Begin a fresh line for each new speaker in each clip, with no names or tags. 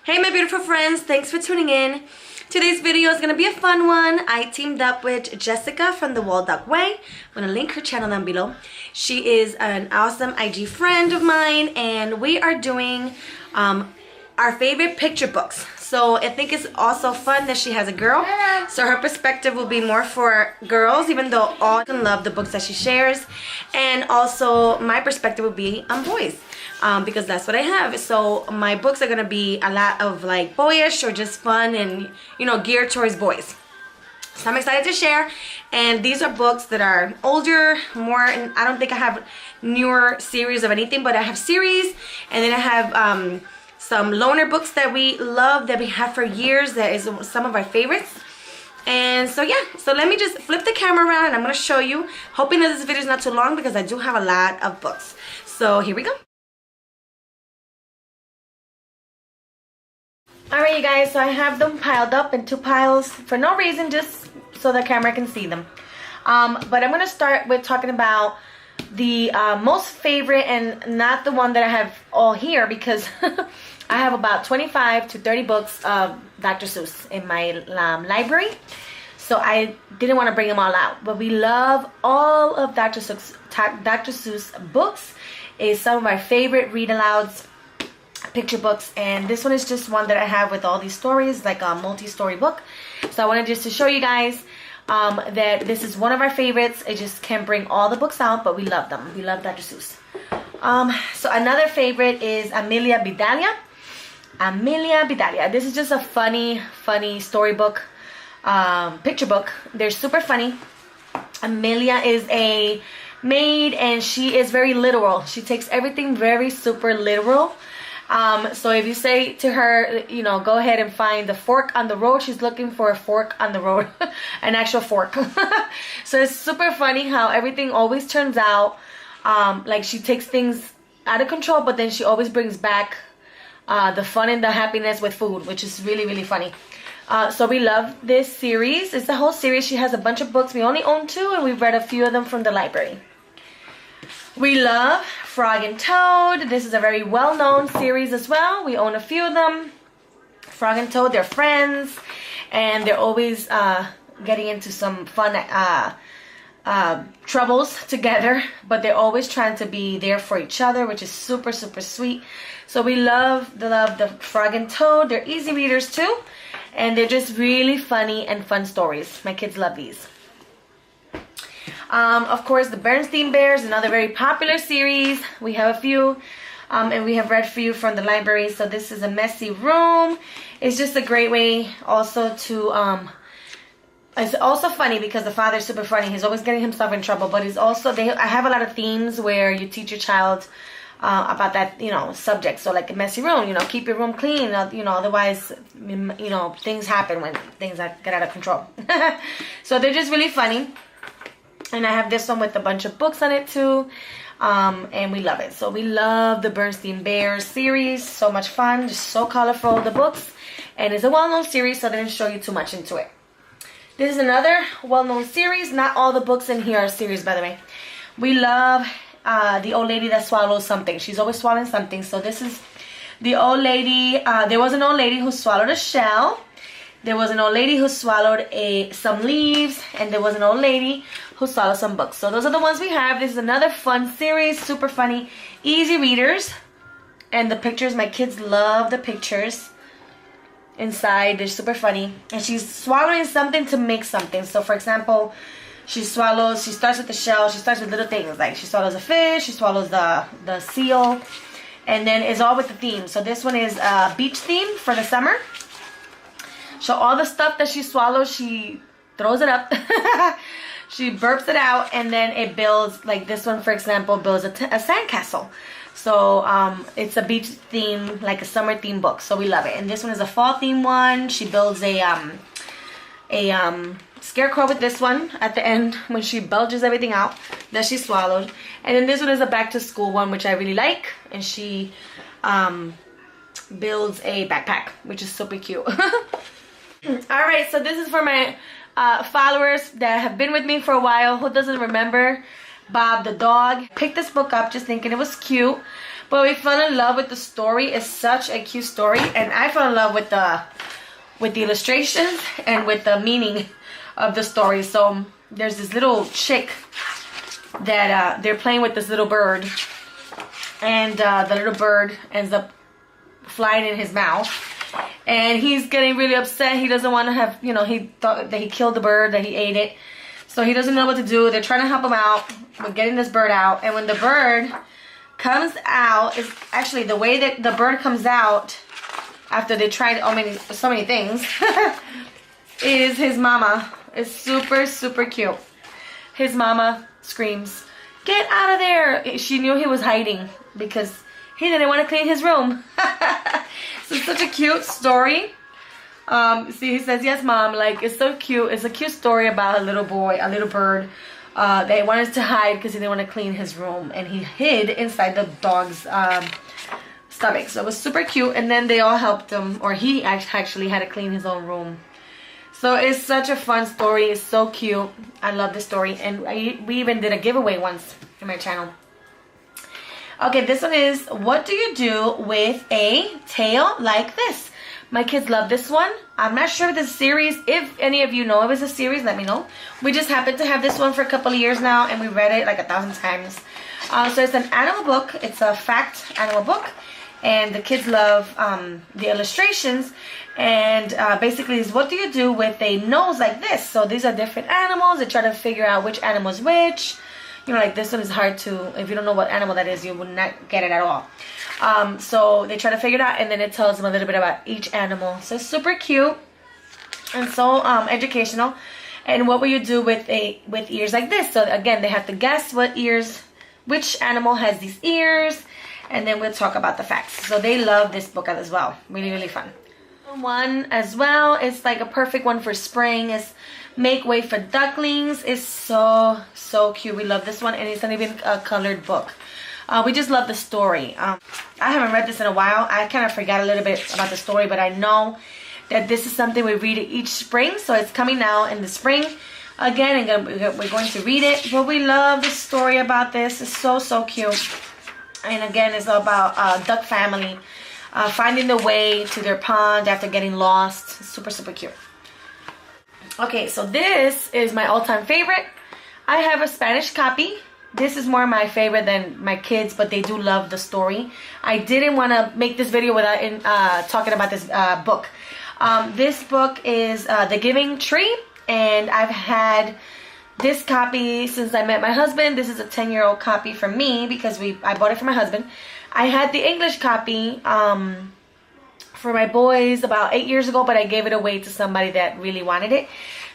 Hey my beautiful friends, thanks for tuning in. Today's video is going to be a fun one. I teamed up with Jessica from The Wall Dog Way. I'm going to link her channel down below. She is an awesome IG friend of mine and we are doing our favorite picture books. So I think it's also fun that she has a girl. So her perspective will be more for girls, even though all can love the books that she shares. And also my perspective will be on boys. Because that's what I have. So my books are going to be a lot of like boyish or just fun and, you know, geared towards boys. So I'm excited to share. And these are books that are older, more, and I don't think I have newer series of anything, but I have series. And then I have some loner books that we love, that we have for years, that is some of our favorites. And so yeah, so let me just flip the camera around and I'm going to show you, hoping that this video is not too long because I do have a lot of books. So here we go. Alright you guys, so I have them piled up in two piles for no reason, just so the camera can see them. But I'm going to start with talking about the most favorite, and not the one that I have all here, because I have about 25 to 30 books of Dr. Seuss in my library. So I didn't want to bring them all out. But we love all of Dr. Seuss books. It's some of my favorite read-alouds, picture books, and this one is just one that I have with all these stories, like a multi-story book. So I wanted just to show you guys that this is one of our favorites. I just can't bring all the books out, but we love them. We love Dr. Seuss. So another favorite is Amelia Bedalia. Amelia Bedalia. This is just a funny storybook, picture book. They're super funny. Amelia is a maid and she is very literal. She takes everything very super literal. So if you say to her, you know, go ahead and find the fork on the road, she's looking for a fork on the road, an actual fork. So it's super funny how everything always turns out, like she takes things out of control, but then she always brings back the fun and the happiness with food, which is really funny. So we love this series. It's the whole series. She has a bunch of books. We only own 2 and we've read a few of them from the library. We love Frog and Toad. This is a very well-known series as well. We own a few of them. Frog and Toad, they're friends, and they're always getting into some fun troubles together, but they're always trying to be there for each other, which is super sweet. So we love the Frog and Toad. They're easy readers too, and they're just really funny and fun stories. My kids love these. Of course, the Bernstein Bears, another very popular series. We have a few, and we have read a few from the library. So this is A Messy Room. It's just a great way also to, it's also funny because the father's super funny. He's always getting himself in trouble, but he's also, I have a lot of themes where you teach your child about that, you know, subject. So like a messy room, you know, keep your room clean, you know, otherwise, you know, things happen when things get out of control. So they're just really funny. And I have this one with a bunch of books on it too. And we love it. So we love the Bernstein Bears series. So much fun. Just so colorful, the books. And it's a well-known series, so I didn't show you too much into it. This is another well-known series. Not all the books in here are series, by the way. We love the old lady that swallows something. She's always swallowing something. So this is the old lady. There was an old lady who swallowed a shell. There was an old lady who swallowed some leaves, and there was an old lady who swallowed some books. So those are the ones we have. This is another fun series, super funny, easy readers. And the pictures, my kids love the pictures inside. They're super funny. And she's swallowing something to make something. So for example, she starts with the shell, she starts with little things. Like she swallows a fish, she swallows the seal, and then it's all with the theme. So this one is a beach theme for the summer. So all the stuff that she swallows, she throws it up. She burps it out, and then it builds, like this one, for example, builds a sandcastle. So it's a beach theme, like a summer theme book. So we love it. And this one is a fall theme one. She builds a scarecrow with this one at the end when she belches everything out that she swallowed. And then this one is a back to school one, which I really like. And she builds a backpack, which is super cute. Alright, so this is for my followers that have been with me for a while. Who doesn't remember Bob the dog? Picked this book up just thinking it was cute. But we fell in love with the story. It's such a cute story, and I fell in love with the illustrations and with the meaning of the story. So there's this little chick that they're playing with this little bird, and the little bird ends up flying in his mouth, and he's getting really upset. He doesn't want to have, you know, he thought that he killed the bird, that he ate it, so he doesn't know what to do. They're trying to help him out with getting this bird out, and when the bird comes out, is actually the way that the bird comes out after they tried so many things is his mama. It's super, super cute. His mama screams, "Get out of there!" She knew he was hiding because he didn't want to clean his room. So it's such a cute story. See, he says, "Yes, Mom." Like, it's so cute. It's a cute story about a little boy, a little bird, that wanted to hide because he didn't want to clean his room, and he hid inside the dog's stomach. So it was super cute. And then they all helped him, or he actually had to clean his own room. So it's such a fun story. It's so cute. I love the story, and we even did a giveaway once in my channel. Okay, this one is, what do you do with a tail like this? My kids love this one. I'm not sure if this series, if any of you know it was a series, let me know. We just happened to have this one for a couple of years now, and we read it like 1,000 times. So it's an animal book. It's a fact animal book, and the kids love the illustrations. And basically, is what do you do with a nose like this? So these are different animals. They try to figure out which animal is which. You know, like this one is hard to, if you don't know what animal that is, you would not get it at all. So they try to figure it out, and then it tells them a little bit about each animal. So it's super cute and so educational. And what will you do with ears like this? So again, they have to guess which animal has these ears, and then we'll talk about the facts. So they love this book as well. Really, really fun. One as well, it's like a perfect one for spring, is Make Way for Ducklings. It's so cute. We love this one, and it's not even a colored book. We just love the story. I haven't read this in a while. I kind of forgot a little bit about the story, but I know that this is something we read each spring, so it's coming now in the spring again, and we're going to read it. But we love the story about this. It's so cute. And again, it's all about a duck family finding the way to their pond after getting lost. Super cute. Okay, so this is my all-time favorite. I have a Spanish copy. This is more my favorite than my kids, but they do love the story. I didn't want to make this video without talking about this book. This book is The Giving Tree, and I've had this copy since I met my husband. This is a 10-year-old copy for me because I bought it for my husband. I had the English copy for my boys about 8 years ago, but I gave it away to somebody that really wanted it.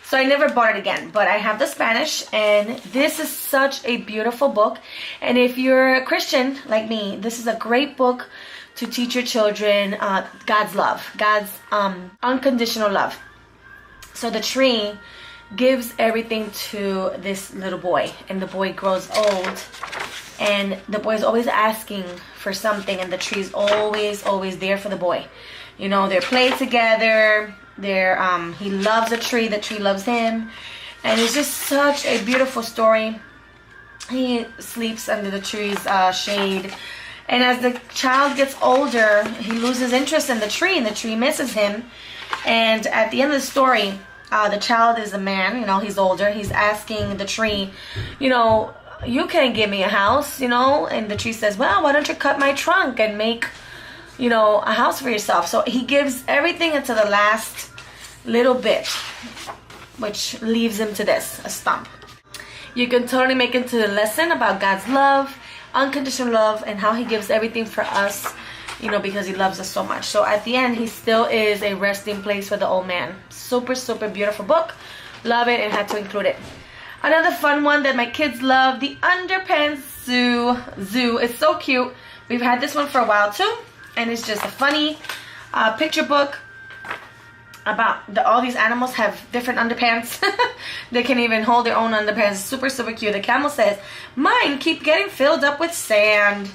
So I never bought it again, but I have the Spanish, and this is such a beautiful book. And if you're a Christian like me, this is a great book to teach your children God's love, God's unconditional love. So the tree gives everything to this little boy, and the boy grows old, and the boy is always asking for something, and the tree is always there for the boy. You know, they play together. He loves the tree loves him, and it's just such a beautiful story. He sleeps under the tree's shade, and as the child gets older, he loses interest in the tree, and the tree misses him. And at the end of the story, the child is a man. You know, he's older. He's asking the tree, you know, you can't give me a house, you know. And the tree says, well, why don't you cut my trunk and make, you know, a house for yourself. So he gives everything until the last little bit, which leaves him to this, a stump. You can totally make it to a lesson about God's love, unconditional love, and how he gives everything for us, you know, because he loves us so much. So at the end, he still is a resting place for the old man. Super beautiful book. Love it, and had to include it. Another fun one that my kids love, The Underpants Zoo. It's so cute. We've had this one for a while too, and it's just a funny picture book about all these animals have different underpants. They can even hold their own underpants. Super cute. The camel says, mine keep getting filled up with sand.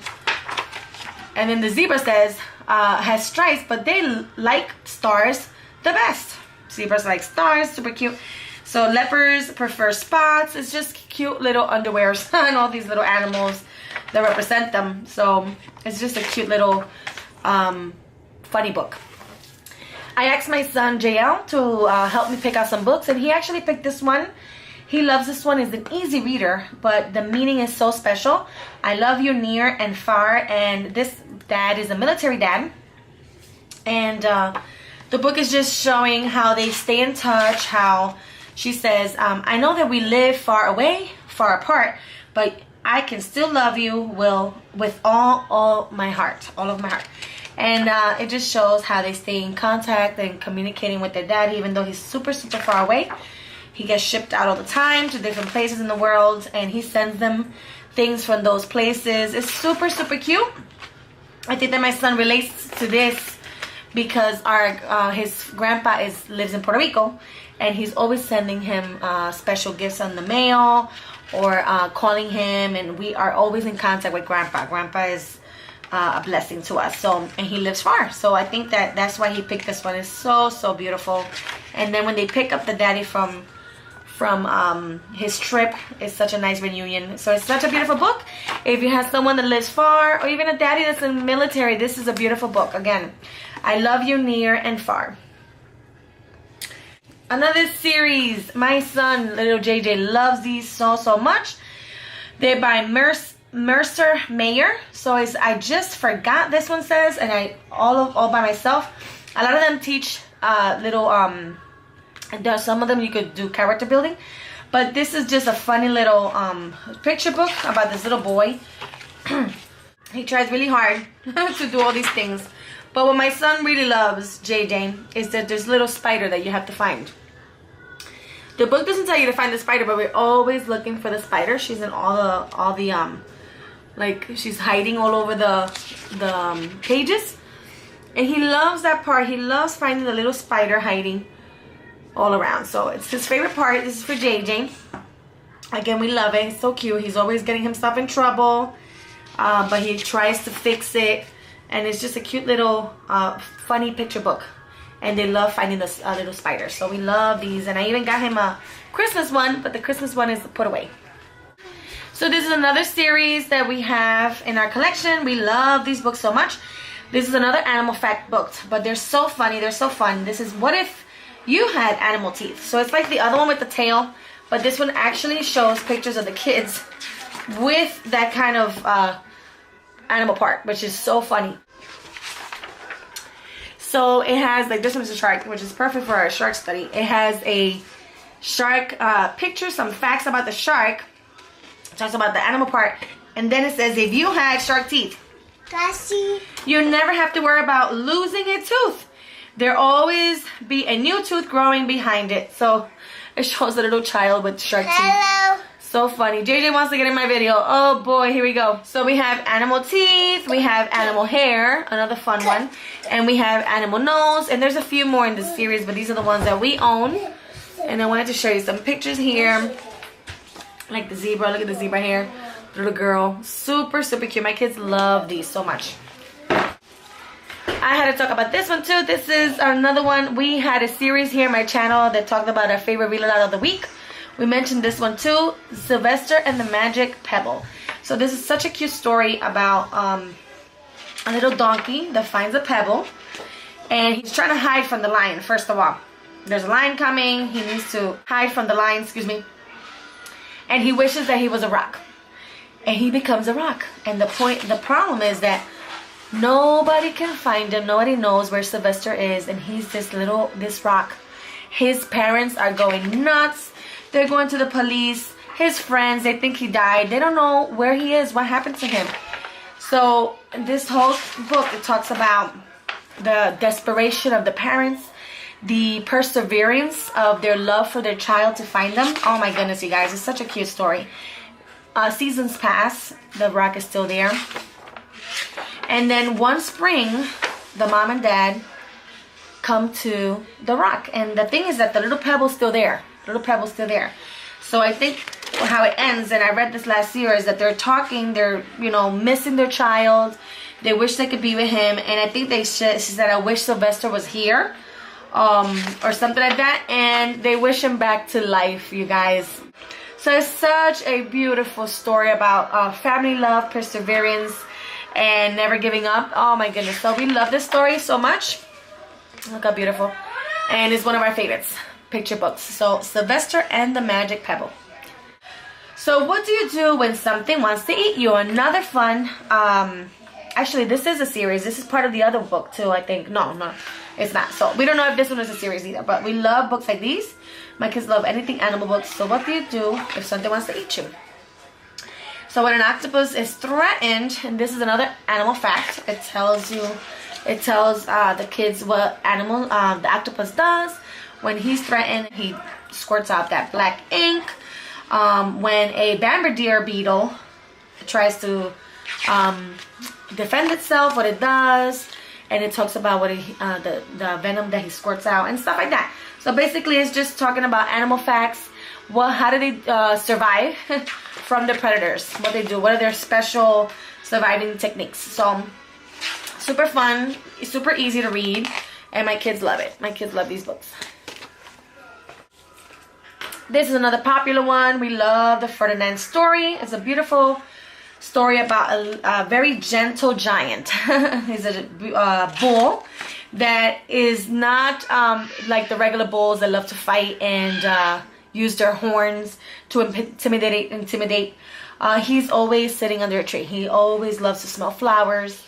And then the zebra says, has stripes, but they like stars the best. Zebras like stars. Super cute. So leopards prefer spots. It's just cute little underwears and all these little animals. that represent them. So it's just a cute little funny book. I asked my son JL to help me pick out some books, and he actually picked this one. He loves this one. It's an easy reader, but the meaning is so special. I love you near and far, and this dad is a military dad. And the book is just showing how they stay in touch, how she says, I know that we live far away, far apart, but I can still love you with all my heart, all of my heart. And it just shows how they stay in contact and communicating with their dad, even though he's super, super far away. He gets shipped out all the time to different places in the world, and he sends them things from those places. It's super, super cute. I think that my son relates to this because his grandpa lives in Puerto Rico, and he's always sending him special gifts on the mail or calling him, and we are always in contact with grandpa. Grandpa is a blessing to us, and he lives far, so I think that's why he picked this one. It's so, so beautiful. And then when they pick up the daddy from his trip, it's such a nice reunion. So it's such a beautiful book. If you have someone that lives far, or even a daddy that's in the military, this is a beautiful book. Again, I love you near and far. Another series, my son little JJ loves these so, so much. They're by Mercer Mayer. So I just forgot this one says, and I all by myself. A lot of them teach little some of them you could do character building, but this is just a funny little picture book about this little boy. He tries really hard to do all these things, but what my son really loves, JJ, is that there's a little spider that you have to find. The book doesn't tell you to find the spider, but we're always looking for the spider. She's in all the like she's hiding all over the pages, and he loves that part. He loves finding the little spider hiding all around. So it's his favorite part. This is for JJ. Again, we love it. It's so cute. He's always getting himself in trouble, but he tries to fix it, and it's just a cute little funny picture book. And they love finding the little spiders. So we love these, and I even got him a Christmas one, but the Christmas one is put away. So this is another series that we have in our collection. We love these books so much. This is another animal fact book, but they're so funny. They're so fun. This is What If You Had Animal Teeth. So it's like the other one with the tail, but this one actually shows pictures of the kids with that kind of animal part, which is so funny. So it has, like, this one's a shark, which is perfect for our shark study. It has a shark picture, some facts about the shark. It talks about the animal part. And then it says, if you had shark teeth, you never have to worry about losing a tooth. There'll always be a new tooth growing behind it. So it shows a little child with shark teeth. So funny. JJ wants to get in my video. Oh boy, here we go. So we have animal teeth, we have animal hair, another fun one, and we have animal nose, and there's a few more in this series, but these are the ones that we own. And I wanted to show you some pictures here, like the zebra. Look at the zebra hair, little girl. Super, super cute. My kids love these so much. I had to talk about this one too. This is another one. We had a series here on my channel that talked about our favorite reel out of the week. We mentioned this one too, Sylvester and the Magic Pebble. So this is such a cute story about a little donkey that finds a pebble, and he's trying to hide from the lion. First of all, there's a lion coming. He needs to hide from the lion, and he wishes that he was a rock, and he becomes a rock. And the problem is that nobody can find him. Nobody knows where Sylvester is, and he's this rock. His parents are going nuts. They're going to the police. His friends, they think he died. They don't know where he is, what happened to him. So this whole book, it talks about the desperation of the parents, the perseverance of their love for their child to find them. Oh my goodness, you guys, it's such a cute story. Seasons pass, the rock is still there. And then one spring, the mom and dad come to the rock. And the thing is that the little pebble's still there. So I think how it ends, and I read this last year, is that they're talking, they're, missing their child. They wish they could be with him. And I think she said, I wish Sylvester was here, or something like that. And they wish him back to life, you guys. So it's such a beautiful story about family love, perseverance, and never giving up. Oh my goodness. So we love this story so much. Look how beautiful. And it's one of our favorites picture books. So Sylvester and the Magic Pebble. So what do you do when something wants to eat you? Another fun, actually this is a series. This is part of the other book too, I think. No, it's not. So we don't know if this one is a series either, but we love books like these. My kids love anything animal books. So what do you do if something wants to eat you? So when an octopus is threatened, and this is another animal fact, it tells the kids what animal the octopus does. When he's threatened, he squirts out that black ink. When a bombardier beetle tries to defend itself, what it does, and it talks about what the venom that he squirts out and stuff like that. So basically, it's just talking about animal facts. How do they survive from the predators? What they do? What are their special surviving techniques? So super fun, super easy to read, and my kids love it. My kids love these books. This is another popular one. We love the Ferdinand story. It's a beautiful story about a very gentle giant. He's a bull that is not like the regular bulls that love to fight and use their horns to intimidate. He's always sitting under a tree. He always loves to smell flowers,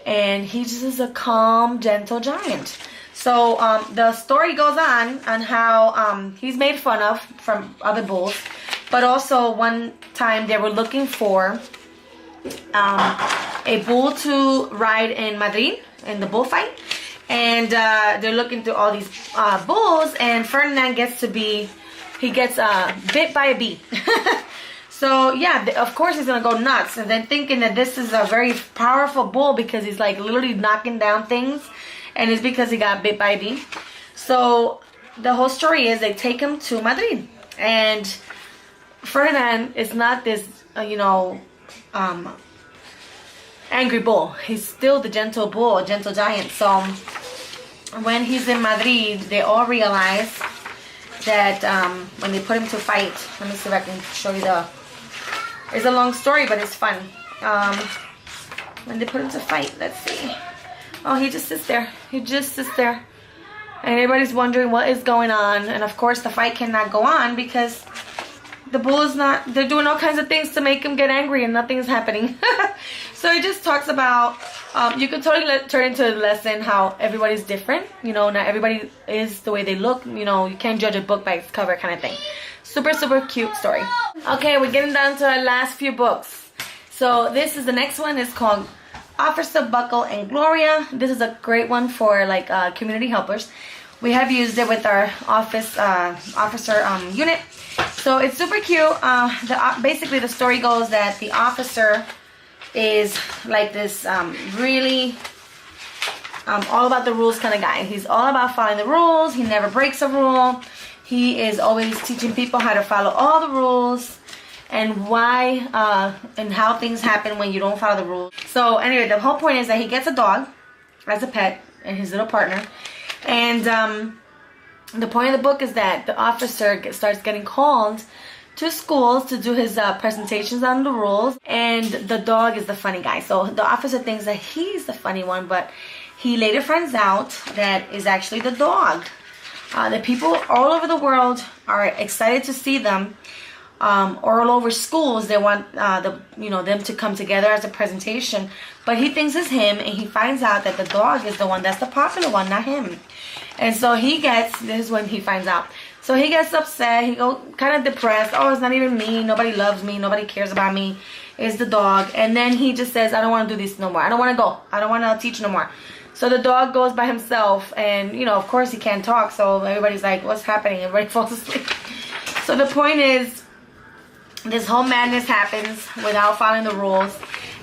and he just is a calm, gentle giant. So the story goes on how he's made fun of from other bulls, but also one time they were looking for a bull to ride in Madrid in the bullfight, and they're looking through all these bulls, and Ferdinand gets bit by a bee. So yeah, of course he's gonna go nuts, and then thinking that this is a very powerful bull because he's like literally knocking down things, and it's because he got bit by a bee. So the whole story is they take him to Madrid, and Ferdinand is not this angry bull. He's still the gentle bull, gentle giant. So when he's in Madrid, they all realize that when they put him to fight, let me see if I can show you it's a long story, but it's fun. When they put him to fight, let's see. Oh, he just sits there. He just sits there. And everybody's wondering what is going on. And of course, the fight cannot go on because the bull is not, they're doing all kinds of things to make him get angry and nothing's happening. So it just talks about, you can totally turn into a lesson how everybody's different. Not everybody is the way they look. You can't judge a book by its cover kind of thing. Super, super cute story. Okay, we're getting down to our last few books. So this is the next one. It's called Officer Buckle and Gloria. This is a great one for like community helpers. We have used it with our officer unit. So it's super cute. Basically the story goes that the officer is like this really all about the rules kind of guy. He's all about following the rules. He never breaks a rule. He is always teaching people how to follow all the rules and why and how things happen when you don't follow the rules. So anyway, the whole point is that he gets a dog as a pet and his little partner. And the point of the book is that the officer starts getting called to schools to do his presentations on the rules, and the dog is the funny guy. So the officer thinks that he's the funny one, but he later finds out that is actually the dog. The people all over the world are excited to see them. All over schools, they want them to come together as a presentation, but he thinks it's him, and he finds out that the dog is the one that's the popular one, not him. And so this is when he finds out. So he gets upset, he goes kind of depressed. Oh, it's not even me, nobody loves me, nobody cares about me, it's the dog. And then he just says, I don't want to do this no more, I don't want to go, I don't want to teach no more. So the dog goes by himself, and of course he can't talk, so everybody's like, what's happening? Everybody falls asleep. So the point is, this whole madness happens without following the rules,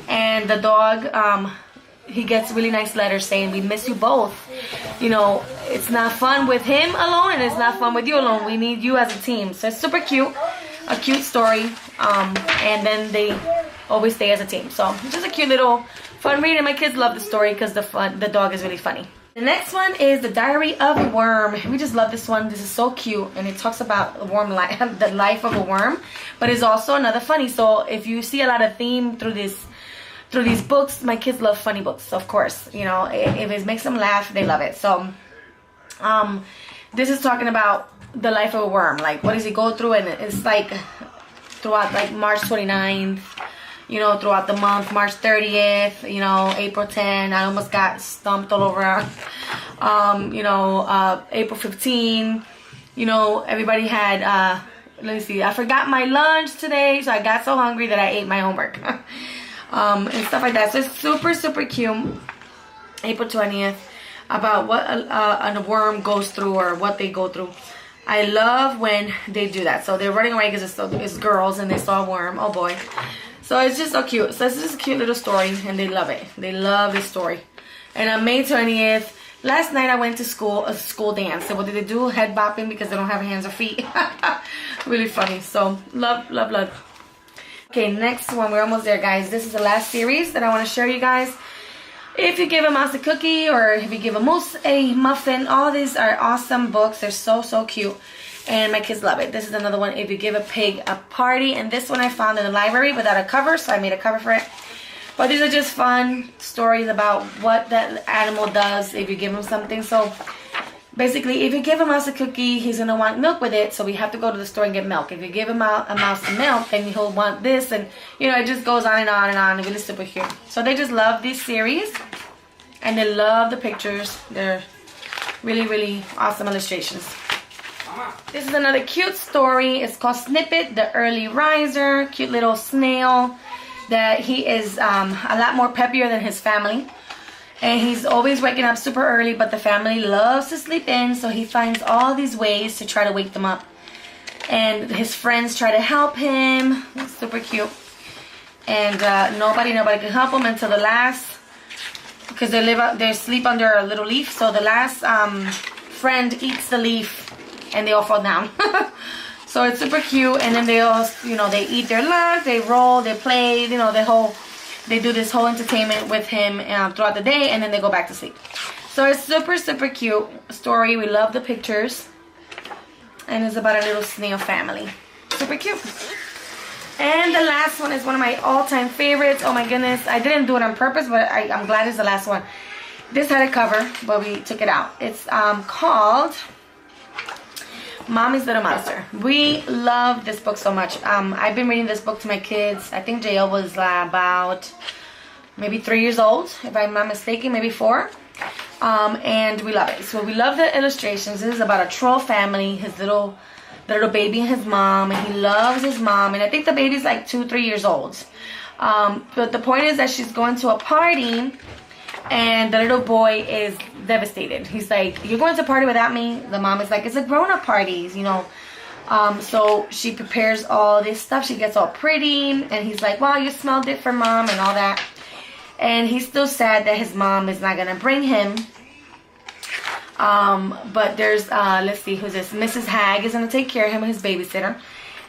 and the dog he gets really nice letters saying, we miss you both. It's not fun with him alone, and it's not fun with you alone. We need you as a team. So it's super cute, a cute story, and then they always stay as a team. So it's just a cute little fun read, and my kids love the story because the dog is really funny. The next one is The Diary of a Worm. We just love this one. This is so cute, and it talks about the worm life, the life of a worm, but it's also another funny. So if you see a lot of theme through these books, my kids love funny books, of course. You know, if it makes them laugh, they love it. So this is talking about the life of a worm. Like, what does he go through? And it's like throughout like March 29th. You know, throughout the month, March 30th, you know, April 10, I almost got stumped all over. April 15, you know, everybody had, let me see, I forgot my lunch today, so I got so hungry that I ate my homework. And stuff like that. So it's super, super cute. April 20th, about what a worm goes through or what they go through. I love when they do that. So they're running away because it's girls and they saw a worm. Oh boy. So it's just so cute. So it's just a cute little story, and they love it. They love this story. And on May 20th, last night I went to school, a school dance. So what did they do? Head bopping because they don't have hands or feet. Really funny. So love, love, love. Okay, next one. We're almost there, guys. This is the last series that I want to share you guys. If you give a mouse a cookie, or if you give a moose a muffin, all these are awesome books. They're so, so cute. And my kids love it. This is another one, If You Give a Pig a Party. And this one I found in the library without a cover, so I made a cover for it. But these are just fun stories about what that animal does if you give him something. So basically, if you give a mouse a cookie, he's going to want milk with it. So we have to go to the store and get milk. If you give a mouse some milk, then he'll want this. And, you know, it just goes on and on and on. It's really super cute. So they just love this series. And they love the pictures. They're really, really awesome illustrations. This is another cute story. It's called Snippet, the Early Riser. Cute little snail that he is a lot more peppier than his family. And he's always waking up super early, but the family loves to sleep in, so he finds all these ways to try to wake them up. And his friends try to help him. It's super cute. And nobody can help him until the last, because they sleep under a little leaf. So the last friend eats the leaf, and they all fall down. So it's super cute. And then they all, you know, they eat their lunch, they roll, they play, you know, they do this whole entertainment with him throughout the day, and then they go back to sleep. So it's super, super cute story. We love the pictures. And it's about a little snail family. Super cute. And the last one is one of my all-time favorites. Oh my goodness. I didn't do it on purpose, but I'm glad it's the last one. This had a cover, but we took it out. It's called Mommy's Little Monster. We love this book so much. I've been reading this book to my kids. I think JL was about maybe 3 years old, if I'm not mistaken, maybe 4. And we love it. So we love the illustrations. This is about a troll family, the little baby and his mom, and he loves his mom. And I think the baby's like 2-3 years old. But the point is that she's going to a party, and the little boy is devastated. He's like, "You're going to party without me?" The mom is like, "It's a grown-up party, you know." So she prepares all this stuff. She gets all pretty, and he's like, "Wow, you smell different, Mom," and all that. And he's still sad that his mom is not gonna bring him. But there's let's see, who's this? Mrs. Hag is gonna take care of him, his babysitter.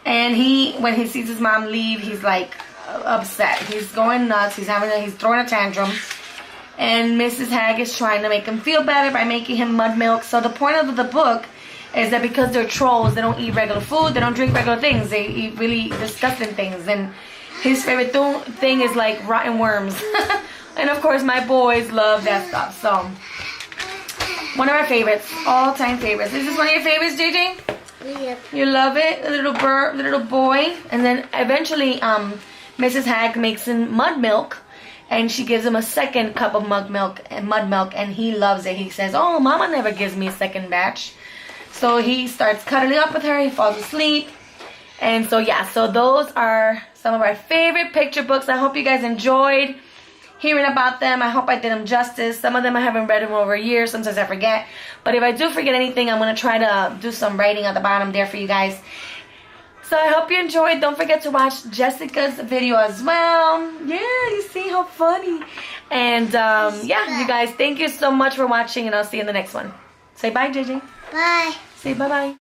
And when he sees his mom leave, he's like upset. He's going nuts. He's throwing a tantrum. And Mrs. Hag is trying to make him feel better by making him mud milk. So the point of the book is that because they're trolls, they don't eat regular food, they don't drink regular things, they eat really disgusting things. And his favorite thing is like rotten worms. And of course my boys love that stuff. So one of our favorites, all-time favorites. Is this one of your favorites, JJ?
Yep.
You love it? The little boy. And then eventually Mrs. Hag makes him mud milk. And she gives him a second cup of mud milk, and he loves it. He says, "Oh, Mama never gives me a second batch." So he starts cuddling up with her. He falls asleep. And so, yeah, so those are some of our favorite picture books. I hope you guys enjoyed hearing about them. I hope I did them justice. Some of them I haven't read in over a year. Sometimes I forget. But if I do forget anything, I'm going to try to do some writing at the bottom there for you guys. So I hope you enjoyed. Don't forget to watch Jessica's video as well. Yeah, you see how funny. And yeah, you guys, thank you so much for watching, and I'll see you in the next one. Say bye, JJ.
Bye.
Say bye-bye.